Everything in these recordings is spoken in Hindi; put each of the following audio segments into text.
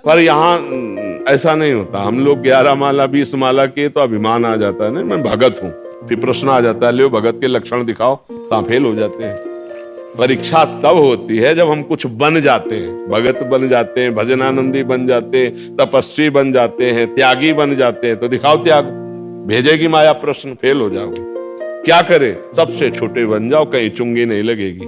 पर यहाँ ऐसा नहीं होता। हम लोग 11 माला 20 माला के तो अभिमान आ जाता है, नहीं मैं भगत हूँ, फिर प्रश्न आ जाता है ले भगत के लक्षण दिखाओ, तो फेल हो जाते हैं। परीक्षा तब होती है जब हम कुछ बन जाते हैं, भगत बन जाते हैं, भजनानंदी बन जाते हैं, तपस्वी बन जाते हैं, त्यागी बन जाते हैं, तो दिखाओ त्याग। भेजेगी माया प्रश्न, फेल हो जाओगे। क्या करे? सबसे छोटे बन जाओ, कहीं चुंगी नहीं लगेगी।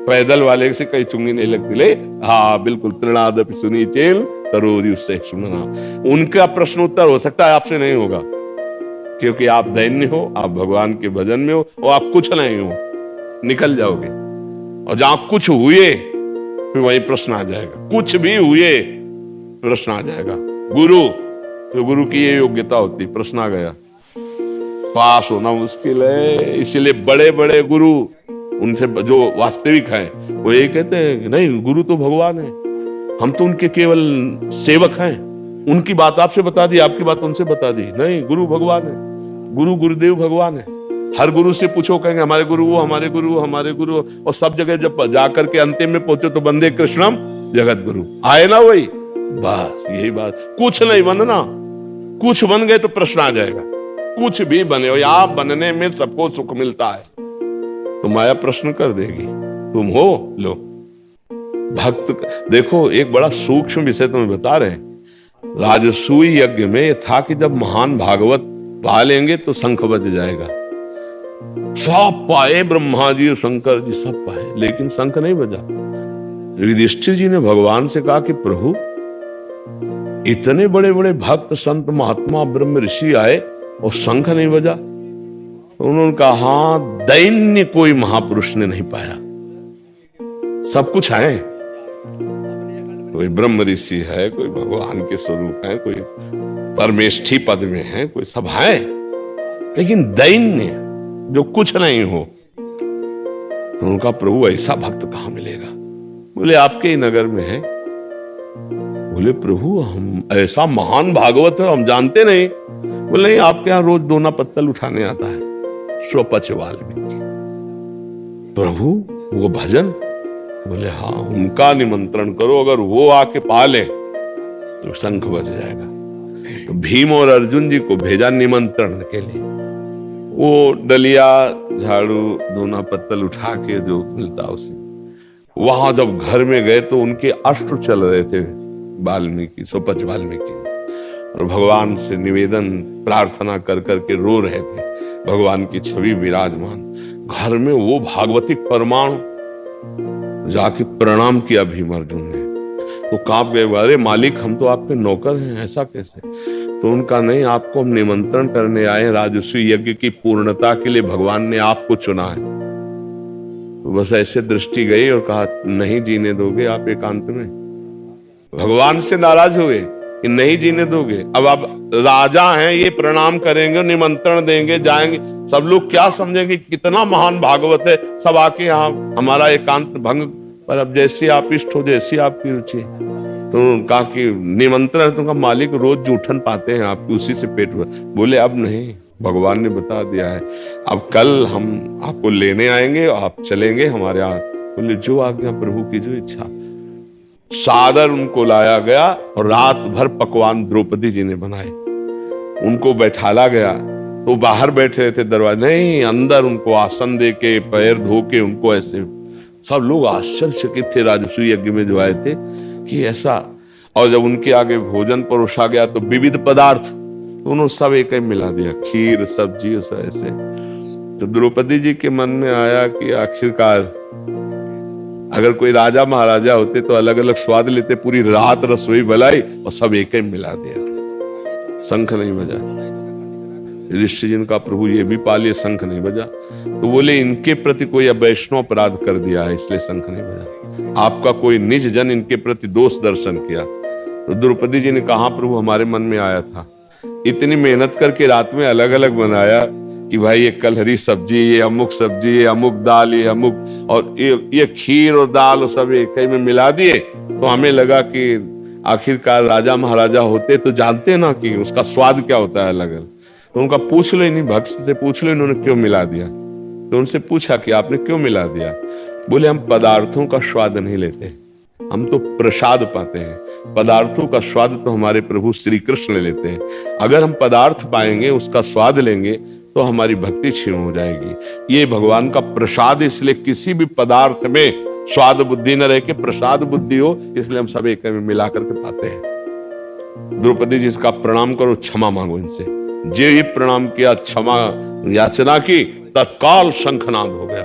पैदल वाले से कहीं चुंगी नहीं लगती। ले हाँ बिल्कुल, तृणादपि सुनी चेल तरोरी उससे सुनना। उनका प्रश्न उत्तर हो सकता है, आपसे नहीं होगा, क्योंकि आप दैन्य हो, आप भगवान के भजन में हो, और आप कुछ नहीं हो, निकल जाओगे। और जहां कुछ हुए फिर वही प्रश्न आ जाएगा, कुछ भी हुए प्रश्न आ जाएगा। गुरु, तो गुरु की ये योग्यता होती, प्रश्न आ गया, पास होना मुश्किल है। इसलिए बड़े बड़े गुरु, उनसे जो वास्तविक हैं, वो ये कहते हैं कि नहीं, गुरु तो भगवान है, हम तो उनके केवल सेवक हैं। उनकी बात आपसे बता दी, आपकी बात उनसे बता दी। नहीं, गुरु भगवान है, गुरु गुरुदेव भगवान है। हर गुरु से पूछो, कहेंगे हमारे गुरु वो, हमारे गुरु वो, हमारे गुरु। और सब जगह जब जाकर के अंतिम में पहुंचे तो बंदे कृष्णम जगत गुरु आए ना, वही बस यही बात। कुछ नहीं बनना, कुछ बन गए तो प्रश्न आ जाएगा। कुछ भी बने हो, आप बनने में सबको सुख मिलता है, तो माया प्रश्न कर देगी, तुम हो लो भक्त। देखो एक बड़ा सूक्ष्म विषय तुम्हें बता रहे हैं। राजसूय यज्ञ में था कि जब महान भागवत पा लेंगे तो शंख बज जाएगा। सब पाए, ब्रह्मा जी और शंकर जी सब पाए, लेकिन शंख नहीं बजा। युधिष्ठिर जी ने भगवान से कहा कि प्रभु, इतने बड़े बड़े भक्त संत महात्मा ब्रह्म ऋषि आए और शंख नहीं बजा। तो उन्होंने कहा हाँ, दैन्य कोई महापुरुष ने नहीं पाया। सब कुछ है, कोई ब्रह्म ऋषि है, कोई भगवान के स्वरूप है, कोई परमेष्ठी पद में है, कोई सब है, लेकिन दैन्य जो कुछ नहीं हो। तो उनका प्रभु ऐसा भक्त कहां मिलेगा? बोले आपके ही नगर में है। बोले प्रभु, हम ऐसा महान भागवत है हम जानते नहीं। बोले नहीं, आपके यहां रोज दोना पत्तल उठाने आता है स्वपच वाल्मीकि। प्रभु वो भजन? बोले हाँ, उनका निमंत्रण करो, अगर वो आके पाले तो शंख बज जाएगा। तो भीम और अर्जुन जी को भेजा निमंत्रण के लिए। वो डलिया, झाड़ू, दोना पत्तल उठा के जो मिलता उसे, वहां जब घर में गए तो उनके अश्रु चल रहे थे वाल्मीकि, स्वपच वाल्मीकि, और भगवान से निवेदन प्रार्थना कर करके रो रहे थे। भगवान की छवि विराजमान घर में। वो भागवतिक परमाणु जाके प्रणाम किया भीम अर्जुन ने, तो कांप गए, अरे मालिक हम तो आपके नौकर हैं, ऐसा कैसे? तो उनका नहीं, आपको हम निमंत्रण करने आए हैं, राजसूय यज्ञ की पूर्णता के लिए भगवान ने आपको चुना है। तो बस ऐसे दृष्टि गई और कहा नहीं जीने दोगे आप एकांत में? भगवान से नाराज हुए कि नहीं जीने दोगे। अब आप राजा हैं, ये प्रणाम करेंगे, निमंत्रण देंगे, जाएंगे, सब लोग क्या समझेंगे कितना महान भागवत है, सब आके यहाँ हमारा एकांत भंग। पर अब जैसी आप इष्ट हो, जैसी आपकी रुचि। तो कहा कि निमंत्रण तो का मालिक रोज जूठन पाते हैं आपकी, उसी से पेट भर। बोले अब नहीं, भगवान ने बता दिया है, अब कल हम आपको लेने आएंगे, आप चलेंगे हमारे यहाँ। बोले जो आज्ञा प्रभु की, जो इच्छा। सादर उनको लाया गया और रात भर पकवान द्रौपदी जी ने बनाए। उनको बैठाला गया तो बाहर बैठे रहे थे दरवाजे, नहीं अंदर उनको आसन दे के, पैर धो के, उनको ऐसे। सब लोग आश्चर्यचकित थे राजसूय यज्ञ में जो आए थे कि ऐसा। और जब उनके आगे भोजन परोसा गया तो विविध पदार्थ, तो उन्होंने सब एक ही मिला दिया, खीर सब्जी सब ऐसे। तो द्रौपदी जी के मन में आया कि आखिरकार अगर कोई राजा महाराजा होते तो अलग अलग स्वाद लेते, पूरी रात रसोई बनाई और सब एक ही मिला दिया, शंख नहीं बजा। युधिष्ठिर जी का प्रभु ये भी पा लिए, शंख नहीं बजा। तो बोले इनके प्रति कोई वैष्णव अपराध कर दिया है, इसलिए शंख नहीं बजा। आपका कोई निज जन इनके प्रति दोष दर्शन किया। तो द्रौपदी जी ने कहा प्रभु हमारे मन में आया था, इतनी मेहनत करके रात में अलग अलग बनाया कि भाई ये कलहरी सब्जी, ये अमुक सब्जी, ये अमुक दाल, ये अमुक, और ये खीर और दाल और सब एक ही में मिला दिए। तो हमें लगा कि आखिरकार राजा महाराजा होते तो जानते ना कि उसका स्वाद क्या होता है अलग अलग। तो उनका पूछ लो, नहीं भक्त से पूछ लो इन्होंने क्यों मिला दिया। तो उनसे पूछा कि आपने क्यों मिला दिया? बोले हम पदार्थों का स्वाद नहीं लेते, हम तो प्रसाद पाते हैं। पदार्थों का स्वाद तो हमारे प्रभु श्री कृष्ण लेते हैं। अगर हम पदार्थ पाएंगे, उसका स्वाद लेंगे, तो हमारी भक्ति क्षीण हो जाएगी। ये भगवान का प्रसाद, इसलिए किसी भी पदार्थ में स्वाद बुद्धि न रह के प्रसाद बुद्धि हो, इसलिए हम सब एक में मिला करके पाते हैं। द्रौपदी जी का प्रणाम करो, क्षमा मांगो इनसे। जे ही प्रणाम किया, क्षमा याचना की, तत्काल शंखनाद हो गया।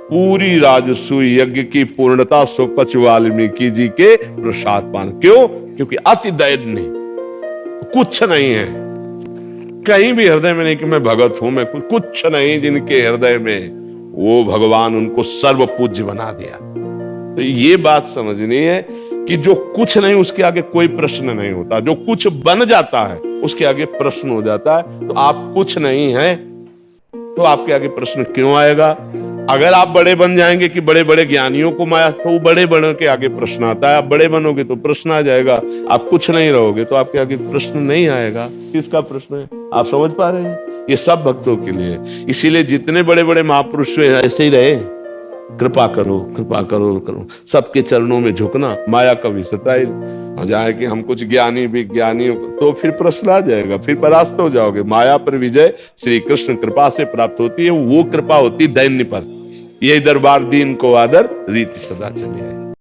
पूरी राजसूय यज्ञ की पूर्णता सुपच वाल्मीकि जी के प्रसाद पान। क्यों? क्योंकि अति दैन्य, कुछ नहीं है कहीं भी हृदय में, नहीं कि मैं भगत हूं, मैं कुछ नहीं जिनके हृदय में, वो भगवान उनको सर्व पूज्य बना दिया। तो ये बात समझनी है कि जो कुछ नहीं उसके आगे कोई प्रश्न नहीं होता, जो कुछ बन जाता है उसके आगे प्रश्न हो जाता है। तो आप कुछ नहीं है तो आपके आगे प्रश्न क्यों आएगा? अगर आप बड़े बन जाएंगे कि बड़े बड़े ज्ञानियों को माया, तो बड़े बड़ों के आगे प्रश्न आता है। आप बड़े बनोगे तो प्रश्न आ जाएगा। आप कुछ नहीं रहोगे तो आपके आगे प्रश्न नहीं आएगा। किसका प्रश्न है? आप समझ पा रहे हैं? ये सब भक्तों के लिए। इसीलिए जितने बड़े बड़े महापुरुष हुए ऐसे ही रहे, कृपा करो कृपा करो करो, सबके चरणों में झुकना, माया का विस्तार हो जाए कि हम कुछ ज्ञानी विज्ञानी, तो फिर प्रश्न आ जाएगा, फिर परास्त हो जाओगे। माया पर विजय श्री कृष्ण कृपा से प्राप्त होती है। वो कृपा होती दैन्य पर। ये दरबार दीन को आदर, रीति सदा चली है।